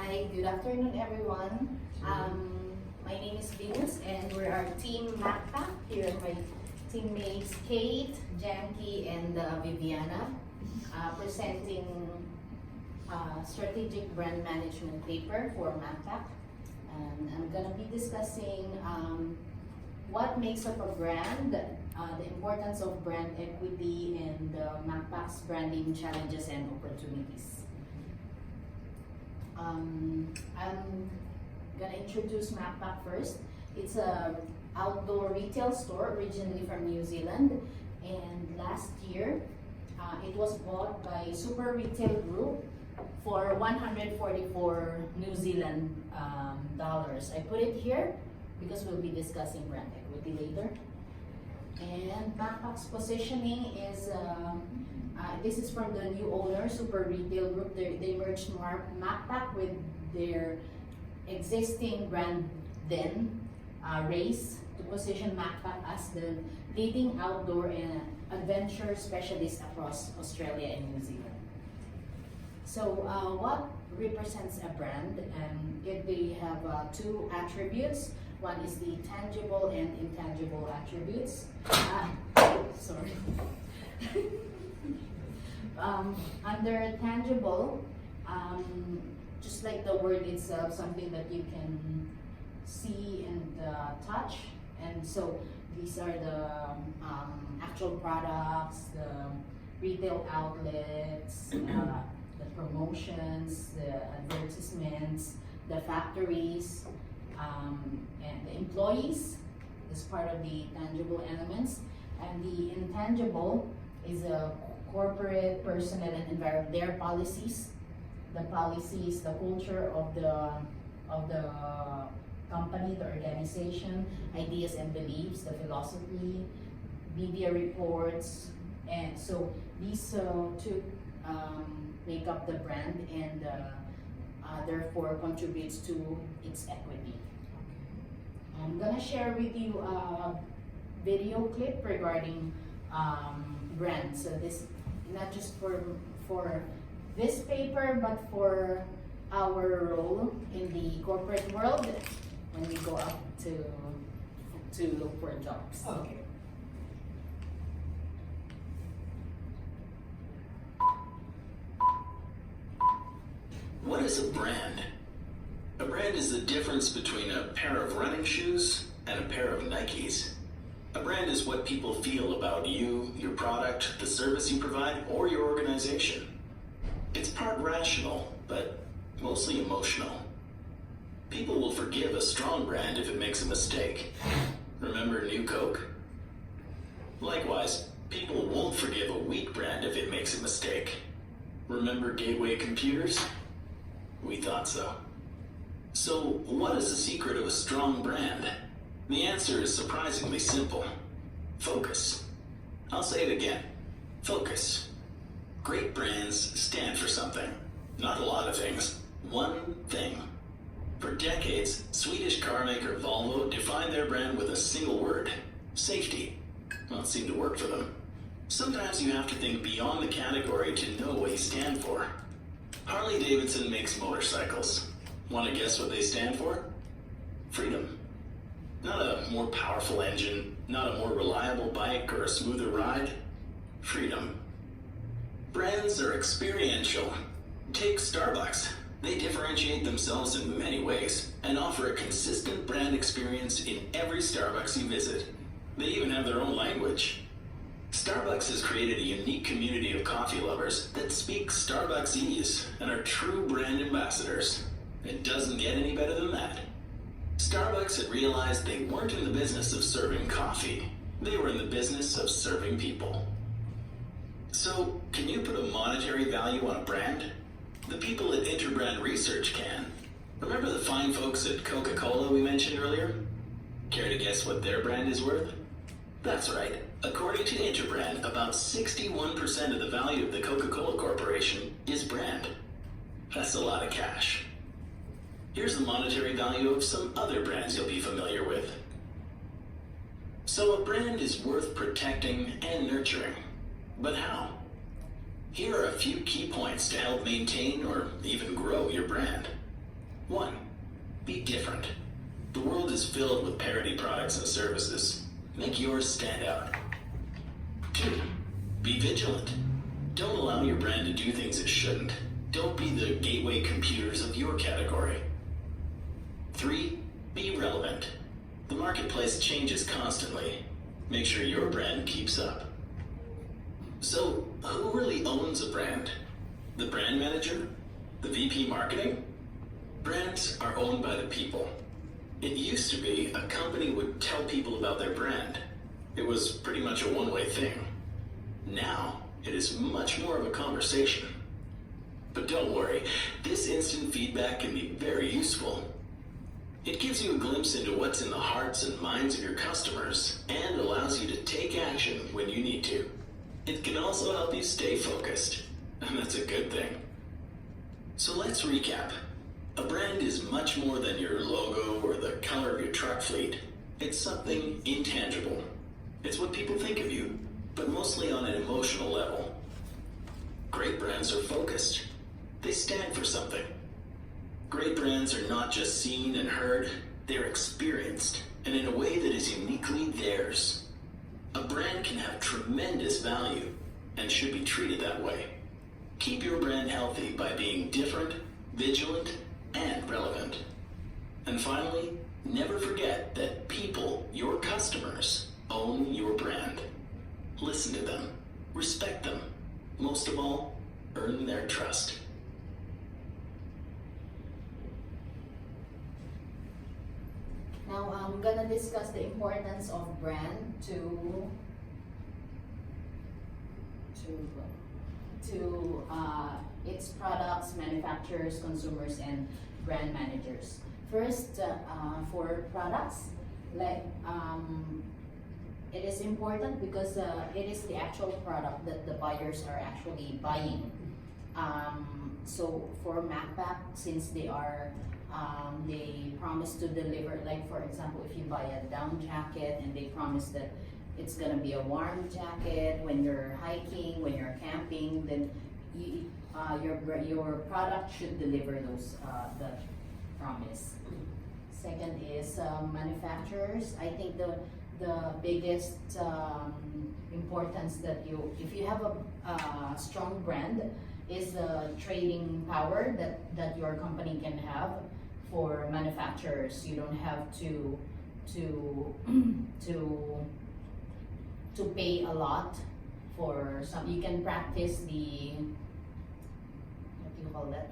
Hi, good afternoon everyone. My name is Venus and we're our team MACPAC. Here are my teammates Kate, Janky, and Viviana presenting strategic brand management paper for MACPAC. And I'm gonna be discussing what makes up a brand, the importance of brand equity, and MACPAC's branding challenges and opportunities. I'm gonna introduce MACPAC first. It's a outdoor retail store originally from New Zealand, and last year it was bought by Super Retail Group for 144 New Zealand dollars. I put it here because we'll be discussing brand equity later. And MACPAC's positioning is this is from the new owner, Super Retail Group. They merged MACPAC with their existing brand then, Race, to position MACPAC as the leading outdoor and adventure specialist across Australia and New Zealand. So what represents a brand? They have two attributes. One is the tangible and intangible attributes. Sorry. Under tangible, just like the word itself, something that you can see and touch. And so these are the actual products, the retail outlets, the promotions, the advertisements, the factories, and the employees is part of the tangible elements. And the intangible is a corporate, personnel, and environment. Their policies, the culture of the company, the organization, ideas and beliefs, the philosophy, media reports, and so these two make up the brand and therefore contributes to its equity. I'm gonna share with you a video clip regarding brand. So this not just for this paper, but for our role in the corporate world when we go out to look for jobs. Okay. What is a brand? A brand is the difference between a pair of running shoes and a pair of Nikes. A brand is what people feel about you, your product, the service you provide, or your organization. It's part rational, but mostly emotional. People will forgive a strong brand if it makes a mistake. Remember New Coke? Likewise, people won't forgive a weak brand if it makes a mistake. Remember Gateway Computers? We thought so. So, what is the secret of a strong brand? The answer is surprisingly simple. Focus. I'll say it again. Focus. Great brands stand for something. Not a lot of things. One thing. For decades, Swedish car maker Volvo defined their brand with a single word. Safety. Well, it seemed to work for them. Sometimes you have to think beyond the category to know what you stand for. Harley-Davidson makes motorcycles. Want to guess what they stand for? Freedom. Not a more powerful engine, not a more reliable bike or a smoother ride. Freedom. Brands are experiential. Take Starbucks. They differentiate themselves in many ways and offer a consistent brand experience in every Starbucks you visit. They even have their own language. Starbucks has created a unique community of coffee lovers that speak Starbucksese and are true brand ambassadors. It doesn't get any better than that. Starbucks had realized they weren't in the business of serving coffee. They were in the business of serving people. So, can you put a monetary value on a brand? The people at Interbrand Research can. Remember the fine folks at Coca-Cola we mentioned earlier? Care to guess what their brand is worth? That's right. According to Interbrand, about 61% of the value of the Coca-Cola Corporation is brand. That's a lot of cash. Here's the monetary value of some other brands you'll be familiar with. So a brand is worth protecting and nurturing. But how? Here are a few key points to help maintain or even grow your brand. 1. Be different. The world is filled with parody products and services. Make yours stand out. 2. Be vigilant. Don't allow your brand to do things it shouldn't. Don't be the gateway computers of your category. 3. Be relevant. The marketplace changes constantly. Make sure your brand keeps up. So, who really owns a brand? The brand manager? The VP marketing? Brands are owned by the people. It used to be a company would tell people about their brand. It was pretty much a one-way thing. Now, it is much more of a conversation. But don't worry, this instant feedback can be very useful. It gives you a glimpse into what's in the hearts and minds of your customers and allows you to take action when you need to. It can also help you stay focused, and that's a good thing. So let's recap. A brand is much more than your logo or the color of your truck fleet. It's something intangible. It's what people think of you, but mostly on an emotional level. Great brands are focused. They stand for something. Great brands are not just seen and heard, they're experienced, and in a way that is uniquely theirs. A brand can have tremendous value and should be treated that way. Keep your brand healthy by being different, vigilant, and relevant. And finally, never forget that people, your customers, own your brand. Listen to them, respect them, most of all, earn their trust. Now I'm gonna discuss the importance of brand to its products, manufacturers, consumers, and brand managers. First, for products, like it is important because it is the actual product that the buyers are actually buying. So for MACPAC, since they promise to deliver, like for example, if you buy a down jacket and they promise that it's gonna be a warm jacket when you're hiking, when you're camping, then your product should deliver those the promise. Second is manufacturers. I think the biggest importance that if you have a strong brand, is the trading power that your company can have for manufacturers. You don't have to pay a lot for some. You can practice the, what do you call that?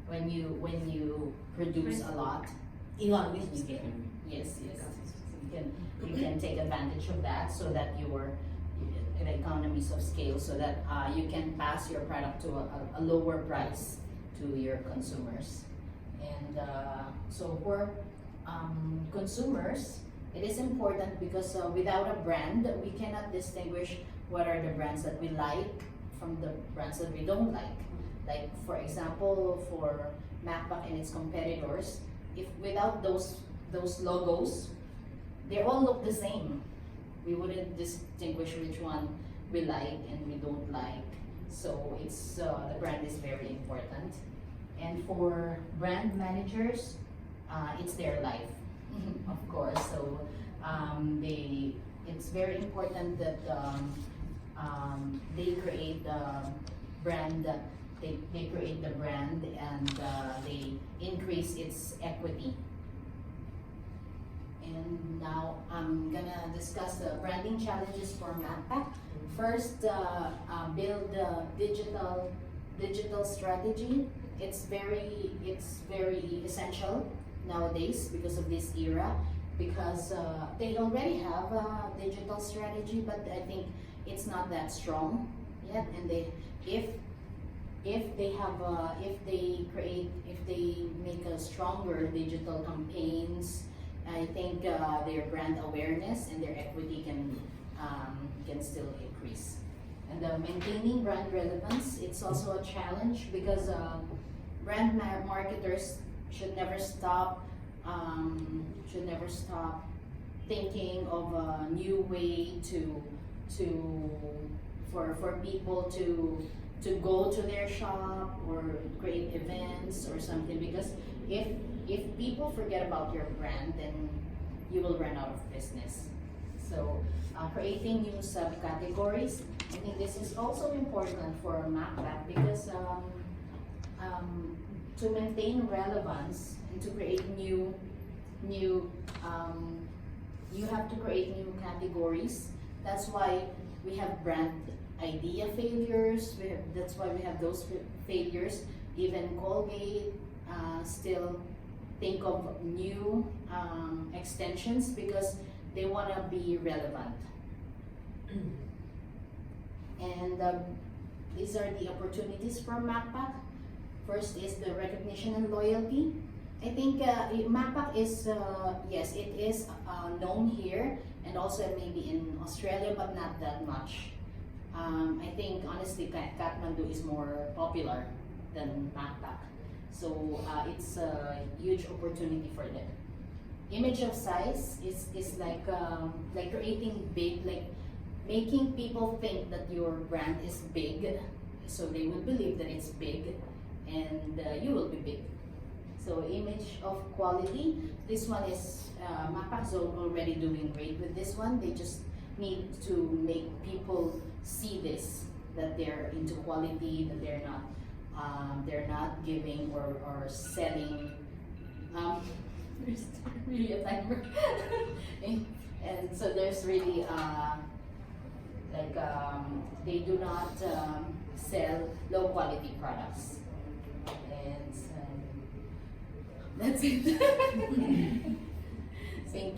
When you produce a lot, you can, yes. You can take advantage of that so that your economies of scale, so that you can pass your product to a lower price to your consumers. And so for consumers, it is important because without a brand, we cannot distinguish what are the brands that we like from the brands that we don't like. Like for example, for MACPAC and its competitors, if without those logos, they all look the same. We wouldn't distinguish which one we like and we don't like. So it's the brand is very important. And for brand managers, it's their life, of course. So it's very important that they create the brand. They create the brand and they increase its equity. And now I'm gonna discuss the branding challenges for MACPAC. First, build a digital strategy. It's very essential nowadays because of this era, because they already have a digital strategy, but I think it's not that strong yet. And if they make a stronger digital campaigns, I think their brand awareness and their equity can still increase. And maintaining brand relevance, it's also a challenge because brand marketers should never stop thinking of a new way for people to to go to their shop or create events or something, because if people forget about your brand, then you will run out of business. So creating new subcategories, I think this is also important for MACPAC, because to maintain relevance and to create new you have to create new categories. That's why we have brand idea failures. That's why we have those failures. Even Colgate still think of new extensions because they want to be relevant. And these are the opportunities from MACPAC. First is the recognition and loyalty. I think MACPAC is, yes, it is known here and also maybe in Australia, but not that much. I think honestly Kathmandu is more popular than MACPAC. So it's a huge opportunity for them. Image of size is like creating big, like making people think that your brand is big, so they will believe that it's big, and you will be big. So image of quality, this one is, MACPAC's already doing great with this one. They just need to make people see this, that they're into quality, that they're not giving or selling. There's really a timer. And so there's really they do not sell low quality products. And that's it. Thank you.